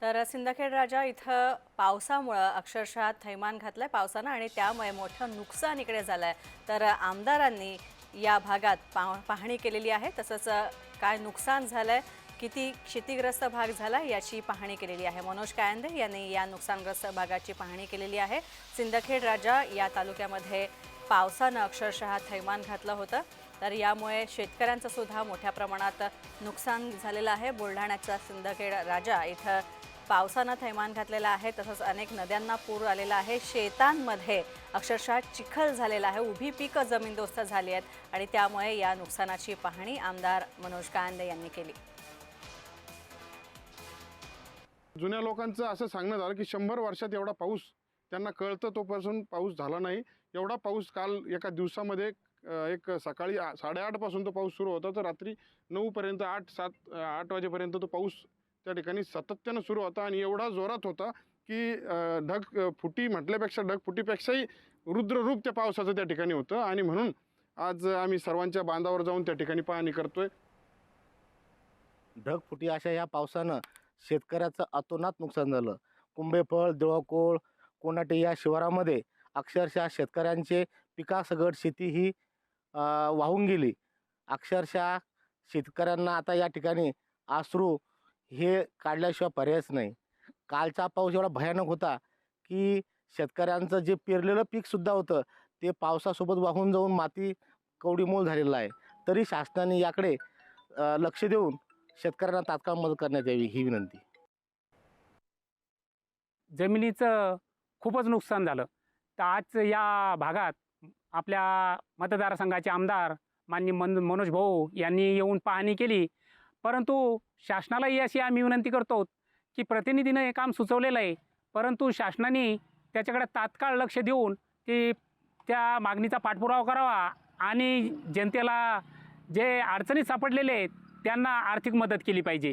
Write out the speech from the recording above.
तर सिंदखेड राजा इथं पावसामुळे अक्षरशः थैमान घातलंय पावसानं आणि त्यामुळे मोठं नुकसान इकडे झालंय। तर आमदारांनी या भागात पाहणी केलेली आहे। तसंच काय नुकसान झालंय, किती क्षतिग्रस्त भाग झाला याची पाहणी केलेली आहे। मनोज कायंदे यांनी या नुकसानग्रस्त भागाची पाहणी केलेली आहे। सिंदखेड राजा या तालुक्यामध्ये पावसानं अक्षरशः थैमान घातलं होतं। तर यामुळे शेतकऱ्यांचं सुद्धा मोठ्या प्रमाणात नुकसान झालेलं आहे। बुलढाण्याचा सिंदखेड राजा इथं पावसानं थैमान घातलेलं आहे। तसंच अनेक नद्यांना पूर आलेला आहे। शेतांमध्ये अक्षरशः चिखल झालेला आहे। उभी पिकं जमीनदोस्त झाली आहेत आणि त्यामुळे या नुकसानाची पाहणी आमदार मनोज कायंदे यांनी केली। जुन्या लोकांचं असं सांगणं झालं की 100 वर्षात एवढा पाऊस त्यांना कळतं तोपासून पाऊस झाला नाही। एवढा पाऊस काल एका दिवसामध्ये एक सकाळी 8:30 पासून तो पाऊस सुरू होता तर रात्री 9 पर्यंत 8 वाजेपर्यंत तो पाऊस त्या ठिकाणी सातत्यानं सुरू होता आणि एवढा जोरात होता की ढगफुटी म्हटल्यापेक्षा ढगफुटीपेक्षाही रुद्ररूप त्या पावसाचं त्या ठिकाणी होतं आणि म्हणून आज आम्ही सर्वांच्या बांधावर जाऊन त्या ठिकाणी पाहणी करतोय। ढगफुटी अशा या पावसानं शेतकऱ्याचं अतोनात नुकसान झालं। कुंभेफळ, देवळकोळ, कोणाटे या शिवारामध्ये अक्षरशः शेतकऱ्यांचे पिकासकट शेती ही वाहून गेली। अक्षरशः शेतकऱ्यांना आता या ठिकाणी अश्रू हे काढल्याशिवाय पर्यायच नाही। कालचा पाऊस एवढा भयानक होता की शेतकऱ्यांचं जे पेरलेलं पीकसुद्धा होतं ते पावसासोबत वाहून जाऊन माती कवडीमोल झालेलं आहे। तरी शासनाने याकडे लक्ष देऊन शेतकऱ्यांना तात्काळ मदत करण्यात यावी ही विनंती। जमिनीचं खूपच नुकसान झालं। तर आज या भागात आपल्या मतदारसंघाचे आमदार माननीय मनोज भाऊ यांनी येऊन पाहणी केली। परंतु शासनालाही अशी आम्ही विनंती करतो की प्रतिनिधीनं हे काम सुचवलेलं आहे, परंतु शासनाने त्याच्याकडे तात्काळ लक्ष देऊन त्या मागणीचा पाठपुरावा करावा आणि जनतेला जे अडचणीत सापडलेले आहेत त्यांना आर्थिक मदत केली पाहिजे।